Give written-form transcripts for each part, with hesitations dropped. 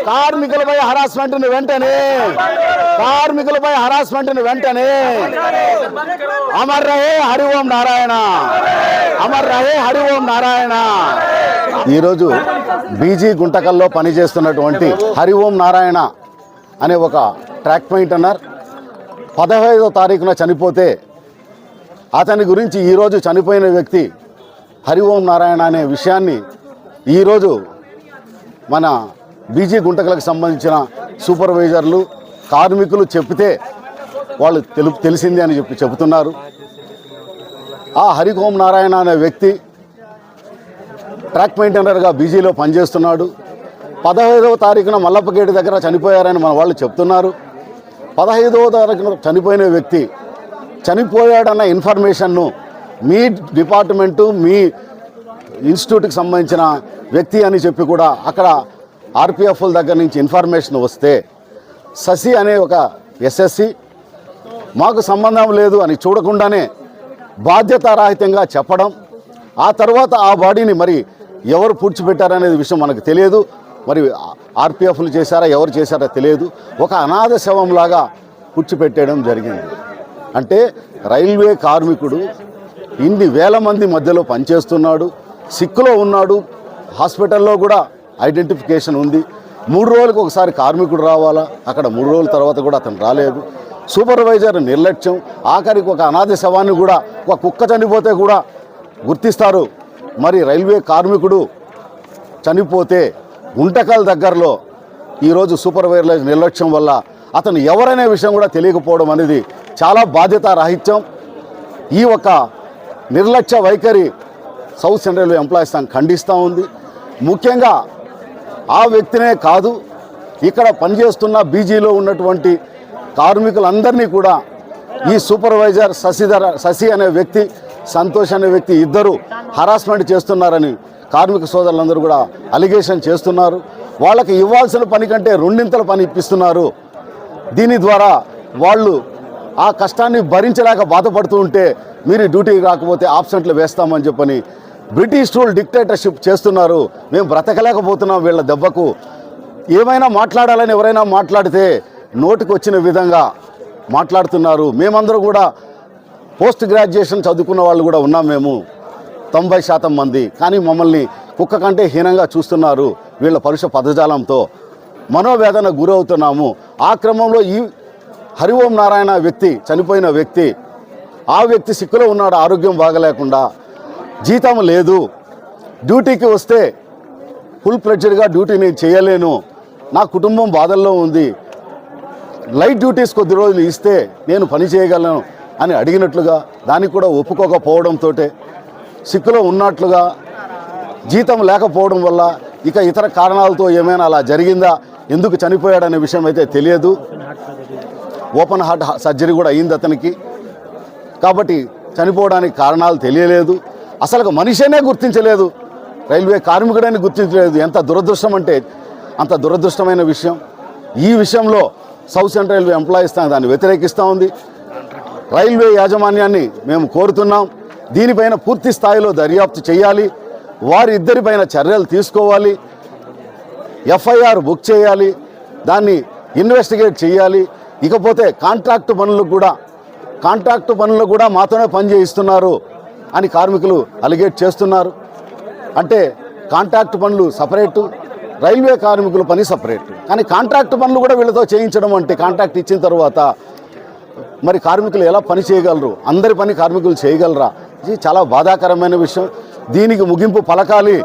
కార్మికులపై హరాస్మెంట్ను వెంటనే అమర్ రహే హరి ఓం నారాయణ, అమర్ రహే హరి ఓం నారాయణ. ఈరోజు బీజీ గుంటకల్లో పనిచేస్తున్నటువంటి హరి ఓం నారాయణ అనే ఒక ట్రాక్ మెయింటైనర్ 15వ తారీఖున చనిపోతే అతని గురించి ఈరోజు చనిపోయిన వ్యక్తి హరి ఓం నారాయణ అనే విషయాన్ని ఈరోజు మన బీజీ గుంటకలకు సంబంధించిన సూపర్వైజర్లు కార్మికులు చెప్తే వాళ్ళు తెలిసింది అని చెబుతున్నారు. ఆ హరి ఓం నారాయణ అనే వ్యక్తి ట్రాక్ మెయింటైనర్గా బీజీలో పనిచేస్తున్నాడు. 15వ తారీఖున మల్లప్పగేటు దగ్గర చనిపోయారని మన వాళ్ళు చెప్తున్నారు. 15వ తారీఖున చనిపోయిన వ్యక్తి చనిపోయాడన్న ఇన్ఫర్మేషన్ను మీ డిపార్ట్మెంటు మీ ఇన్స్టిట్యూట్కి సంబంధించిన వ్యక్తి అని చెప్పి కూడా అక్కడ ఆర్పిఎఫ్ల దగ్గర నుంచి ఇన్ఫర్మేషన్ వస్తే శశి అనే ఒక ఎస్ఎస్సి మాకు సంబంధం లేదు అని చూడకుండానే బాధ్యతారాహిత్యంగా చెప్పడం, ఆ తర్వాత ఆ బాడీని మరి ఎవరు పూడ్చిపెట్టారనేది విషయం మనకు తెలియదు. మరి ఆర్పిఎఫ్లు చేశారా ఎవరు చేశారో తెలియదు. ఒక అనాథ శవంలాగా పూడ్చిపెట్టేయడం జరిగింది. అంటే రైల్వే కార్మికుడు ఇన్ని వేల మంది మధ్యలో పనిచేస్తున్నాడు, సిక్కులో ఉన్నాడు, హాస్పిటల్లో కూడా ఐడెంటిఫికేషన్ ఉంది. 3 రోజులకు ఒకసారి కార్మికుడు రావాలా, అక్కడ 3 రోజుల తర్వాత కూడా అతను రాలేదు. సూపర్వైజర్ నిర్లక్ష్యం, ఆఖరికి ఒక అనాథ శవాన్ని కూడా ఒక కుక్క చనిపోతే కూడా గుర్తిస్తారు. మరి రైల్వే కార్మికుడు చనిపోతే గుంటకల్ దగ్గరలో ఈరోజు సూపర్వైజర్ నిర్లక్ష్యం వల్ల అతను ఎవరనే విషయం కూడా తెలియకపోవడం అనేది చాలా బాధ్యతారాహిత్యం. ఈ ఒక నిర్లక్ష్య వైఖరి సౌత్ సెంట్రల్ ఎంప్లాయీస్ సంఘం ఖండిస్తూ ఉంది. ముఖ్యంగా ఆ వ్యక్తినే కాదు, ఇక్కడ పనిచేస్తున్న బీజీలో ఉన్నటువంటి కార్మికులందరినీ కూడా ఈ సూపర్వైజర్ శశి అనే వ్యక్తి, సంతోష్ అనే వ్యక్తి ఇద్దరు హరాస్మెంట్ చేస్తున్నారని కార్మిక సోదరులందరూ కూడా అలిగేషన్ చేస్తున్నారు. వాళ్ళకి ఇవ్వాల్సిన పని కంటే 2 పని ఇప్పిస్తున్నారు. దీని ద్వారా వాళ్ళు ఆ కష్టాన్ని భరించలేక బాధపడుతూ ఉంటే మీరు డ్యూటీకి రాకపోతే ఆబ్సెంట్లు వేస్తామని చెప్పని బ్రిటిష్ రూల్ డిక్టేటర్షిప్ చేస్తున్నారు. మేము బ్రతకలేకపోతున్నాం వీళ్ళ దెబ్బకు. ఏమైనా మాట్లాడాలని ఎవరైనా మాట్లాడితే నోటికి వచ్చిన విధంగా మాట్లాడుతున్నారు. మేమందరూ కూడా పోస్ట్ గ్రాడ్యుయేషన్ చదువుకున్న వాళ్ళు కూడా ఉన్నాం, మేము 90% మంది. కానీ మమ్మల్ని కుక్క కంటే హీనంగా చూస్తున్నారు వీళ్ళ పరుష పదజాలంతో. మనోవేదన గురవుతున్నాము. ఆ క్రమంలో ఈ హరి ఓం నారాయణ వ్యక్తి చనిపోయిన వ్యక్తి, ఆ వ్యక్తి సిక్కులో ఉన్నాడు, ఆరోగ్యం బాగలేకుండా, జీతం లేదు, డ్యూటీకి వస్తే ఫుల్ ఫ్లెడ్జ్డ్గా డ్యూటీ నేను చేయలేను, నా కుటుంబం బాధల్లో ఉంది, లైట్ డ్యూటీస్ కొద్ది రోజులు ఇస్తే నేను పని చేయగలను అని అడిగినట్లుగా దానికి కూడా ఒప్పుకోకపోవడంతో సిక్కులో ఉన్నట్లుగా జీతం లేకపోవడం వల్ల ఇక ఇతర కారణాలతో ఏమైనా అలా జరిగిందా, ఎందుకు చనిపోయాడనే విషయం అయితే తెలియదు. ఓపెన్ హార్ట్ సర్జరీ కూడా అయింది అతనికి. కాబట్టి చనిపోవడానికి కారణాలు తెలియలేదు. అసలు మనిషినే గుర్తించలేదు, రైల్వే కార్మికుడని గుర్తించలేదు. ఎంత దురదృష్టం అంటే అంత దురదృష్టమైన విషయం. ఈ విషయంలో సౌత్ సెంట్రల్ రైల్వే ఎంప్లాయీస్ దాన్ని వ్యతిరేకిస్తూ ఉంది. రైల్వే యాజమాన్యాన్ని మేము కోరుతున్నాం, దీనిపైన పూర్తి స్థాయిలో దర్యాప్తు చేయాలి, వారిద్దరిపైన చర్యలు తీసుకోవాలి, ఎఫ్ఐఆర్ బుక్ చేయాలి, దాన్ని ఇన్వెస్టిగేట్ చేయాలి. ఇకపోతే కాంట్రాక్టు పనులు కూడా మాతోనే పని చేయిస్తున్నారు అని కార్మికులు అలిగేట్ చేస్తున్నారు. అంటే కాంట్రాక్టు పనులు సపరేటు, రైల్వే కార్మికుల పని సపరేటు. కానీ కాంట్రాక్టు పనులు కూడా వీళ్ళతో చేయించడం అంటే కాంట్రాక్ట్ ఇచ్చిన తర్వాత మరి కార్మికులు ఎలా పని చేయగలరు? అందరి పని కార్మికులు చేయగలరా? ఇది చాలా బాధాకరమైన విషయం. దీనికి ముగింపు పలకాలి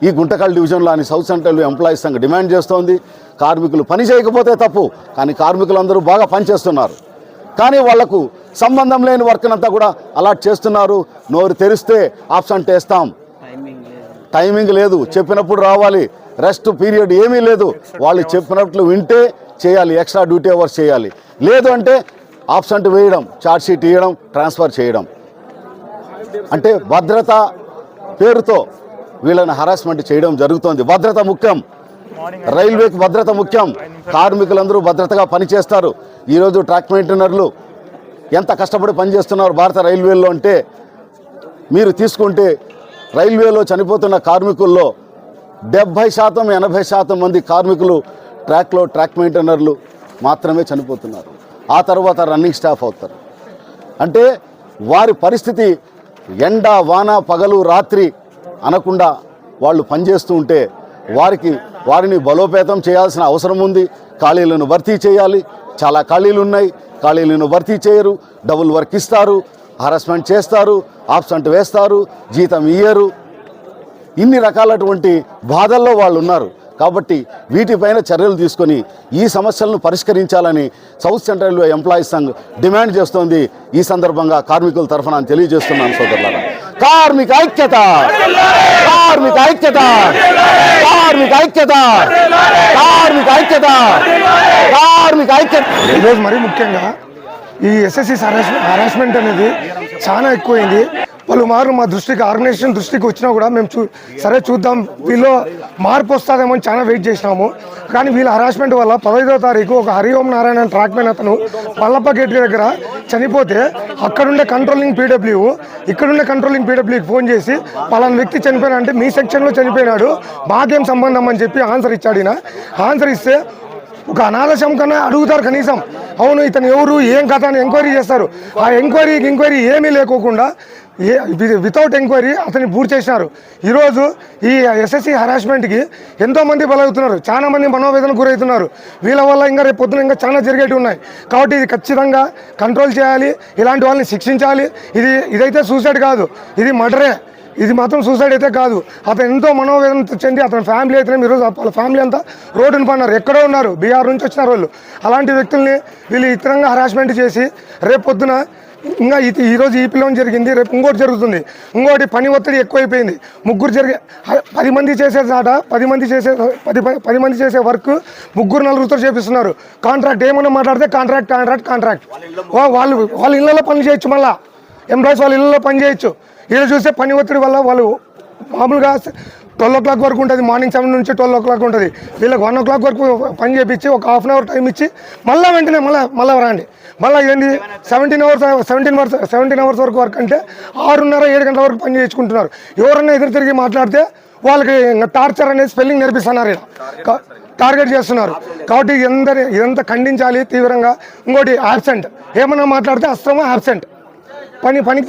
ఈ గుంటకల్ డివిజన్లో అని సౌత్ సెంట్రల్ ఎంప్లాయీస్ సంఘం డిమాండ్ చేస్తోంది. కార్మికులు పని చేయకపోతే తప్పు, కానీ కార్మికులందరూ బాగా పనిచేస్తున్నారు, కానీ వాళ్లకు సంబంధం లేని వర్క్నంతా కూడా అలాట్ చేస్తున్నారు. నోరు తెరిస్తే ఆబ్సెంట్ వేస్తాం, టైమింగ్ లేదు, చెప్పినప్పుడు రావాలి, రెస్ట్ పీరియడ్ ఏమీ లేదు. వాళ్ళు చెప్పినట్లు వింటే చేయాలి, ఎక్స్ట్రా డ్యూటీ అవర్స్ చేయాలి. లేదు అంటే ఆబ్సెంట్ వేయడం, ఛార్జ్ షీట్ ఇవ్వడం, ట్రాన్స్ఫర్ చేయడం. అంటే భద్రత పేరుతో వీళ్ళని హరాస్మెంట్ చేయడం జరుగుతోంది. భద్రత ముఖ్యం, రైల్వేకి భద్రత ముఖ్యం. కార్మికులందరూ భద్రతగా పనిచేస్తారు. ఈరోజు ట్రాక్ మెయింటైనర్లు ఎంత కష్టపడి పనిచేస్తున్నారు భారత రైల్వేలో అంటే మీరు తీసుకుంటే రైల్వేలో చనిపోతున్న కార్మికుల్లో 70% 80% మంది కార్మికులు ట్రాక్లో ట్రాక్ మెయింటైనర్లు మాత్రమే చనిపోతున్నారు. ఆ తర్వాత రన్నింగ్ స్టాఫ్ అవుతారు. అంటే వారి పరిస్థితి ఎండ వాన పగలు రాత్రి అనకుండా వాళ్ళు పనిచేస్తూ ఉంటే వారిని బలోపేతం చేయాల్సిన అవసరం ఉంది. ఖాళీలను భర్తీ చేయాలి. చాలా ఖాళీలు ఉన్నాయి, ఖాళీలను భర్తీ చేయరు, డబుల్ వర్క్ ఇస్తారు, హరాస్మెంట్ చేస్తారు, ఆబ్సెంట్ వేస్తారు, జీతం ఇయ్యరు. ఇన్ని రకాలటువంటి బాధల్లో వాళ్ళు ఉన్నారు. కాబట్టి వీటిపైన చర్యలు తీసుకొని ఈ సమస్యలను పరిష్కరించాలని south central railway employees Sangh demand చేస్తోంది. ఈ సందర్భంగా కార్మికుల తరఫున తెలియజేస్తున్నాను సోదరులారా, కార్మిక ఐక్యత, కార్మిక ఐక్యత, కార్మిక ఐక్యత, కార్మిక ఐక్యత, కార్మిక ఐక్యత. ఈరోజు మరీ ముఖ్యంగా ఈ ఎస్ఎస్సి హరాస్మెంట్ అనేది చాలా ఎక్కువైంది. పలుమార్లు మా దృష్టికి ఆర్గనైజేషన్ దృష్టికి వచ్చినా కూడా మేము సరే చూద్దాం వీళ్ళు మార్పు వస్తుందేమో అని చాలా వెయిట్ చేసినాము. కానీ వీళ్ళ హరాస్మెంట్ వల్ల 15వ తారీఖు ఒక హరిఓం నారాయణ ట్రాక్ మ్యాన్ అతను పల్లప్ప గేట్ దగ్గర చనిపోతే అక్కడుండే కంట్రోలింగ్ పీడబ్ల్యూ ఇక్కడుండే కంట్రోలింగ్ పీడబ్ల్యూకి ఫోన్ చేసి పలానా వ్యక్తి చనిపోయినా అంటే మీ సెక్షన్లో చనిపోయినాడు మాకేం సంబంధం అని చెప్పి ఆన్సర్ ఇచ్చాడు. ఈయన ఆన్సర్ ఇస్తే ఒక అనాథశం కన్నా అడుగుతారు కనీసం, అవును ఇతను ఎవరు ఏం కథ అని ఎంక్వైరీ చేస్తారు. ఆ ఎంక్వైరీ ఏమీ లేకోకుండా వితౌట్ ఎంక్వైరీ అతన్ని పూర్తి చేసినారు. ఈరోజు ఈ ఎస్ఎస్సి హరాస్మెంట్కి ఎంతోమంది బలవుతున్నారు, చాలా మంది మనోవేదనకు గురవుతున్నారు. వీళ్ళ వల్ల ఇంకా రేపు పొద్దున ఇంకా చాలా జరిగేవి ఉన్నాయి. కాబట్టి ఇది ఖచ్చితంగా కంట్రోల్ చేయాలి, ఇలాంటి వాళ్ళని శిక్షించాలి. ఇదైతే సూసైడ్ కాదు, ఇది మర్డరే. ఇది మాత్రం సూసైడ్ అయితే కాదు. అతను ఎంతో మనోవేదన చెంది అతని ఫ్యామిలీ అయితేనే ఈరోజు వాళ్ళ ఫ్యామిలీ అంతా రోడ్డును పడినారు, ఎక్కడో ఉన్నారు, బీహార్ నుంచి వచ్చినారు వాళ్ళు. అలాంటి వ్యక్తుల్ని వీళ్ళు ఇతరంగా హరాస్మెంట్ చేసి రేపు పొద్దున ఇంకా ఈరోజు ఈ పిల్లని జరిగింది, రేపు ఇంకోటి జరుగుతుంది. ఇంకోటి పని ఒత్తిడి ఎక్కువైపోయింది. 10 మంది చేసే దాట 10 మంది చేసే వర్క్ 3-4తో చేపిస్తున్నారు. కాంట్రాక్ట్ ఏమన్నా మాట్లాడితే కాంట్రాక్ట్ వాళ్ళ ఇళ్ళలో పని చేయొచ్చు. మళ్ళీ ఎంప్లాయీస్ వాళ్ళ ఇళ్ళలో పని చేయొచ్చు. ఇలా చూస్తే పని ఒత్తిడి వల్ల వాళ్ళు మామూలుగా 12 o'clock వరకు ఉంటుంది, మార్నింగ్ 7 నుంచి 12 o'clock ఉంటుంది. వీళ్ళకి 1 o'clock వరకు పని చేయించి ఒక ½ hour టైం ఇచ్చి మళ్ళీ వెంటనే మళ్ళీ రండి. మళ్ళీ ఏంటి 17 hours వరకు వర్క్ అంటే 6:30-7 గంటల వరకు పని చేయించుకుంటున్నారు. ఎవరన్నా ఎదురు తిరిగి మాట్లాడితే వాళ్ళకి టార్చర్ అనేది స్పెల్లింగ్ నేర్పిస్తున్నారు, టార్గెట్ చేస్తున్నారు. కాబట్టి ఇదంతా ఖండించాలి తీవ్రంగా. ఇంకోటి యాబ్సెంట్ ఏమన్నా మాట్లాడితే అస్త్రమో యాబ్సెంట్ పనికి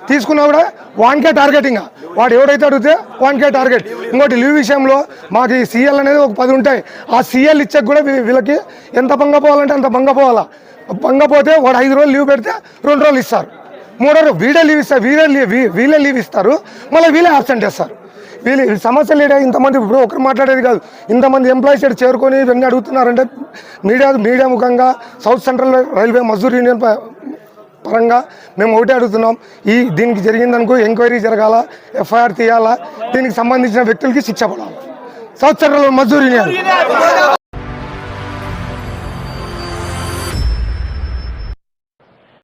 తీసుకున్నా కూడా వానికే టార్గెటింగ్. వాడు ఎవడైతే అడిగితే వానికే టార్గెట్. ఇంకోటి లీవ్ విషయంలో మాకు ఈ సీఎల్ అనేది ఒక 10 ఉంటాయి. ఆ సీఎల్ ఇచ్చాక కూడా వీళ్ళకి ఎంత భంగపోవాలంటే అంత భంగపోవాలా. భంగపోతే వాడు 5 రోజులు లీవ్ పెడితే 2 రోజులు ఇస్తారు, 3 రోజులు వీళ్ళే లీవ్ ఇస్తారు, మళ్ళీ వీళ్ళే అబ్సెంట్ చేస్తారు. వీళ్ళు సమస్య లేడా ఇంతమంది ఇప్పుడు ఒకరు మాట్లాడేది కాదు, ఇంతమంది ఎంప్లాయీస్ చేరుకొని ఇవన్నీ అడుగుతున్నారంటే మీడియా ముఖంగా south central railway Mazdoor union పరంగా మేము ఒకటే అడుగుతున్నాం. దీనికి జరిగిందనుకో ఎంక్వైరీ జరగాల, ఎఫ్ఐఆర్ తీయాలా, దీనికి సంబంధించిన వ్యక్తులకి శిక్ష పడాలి. South central Mazdoor union.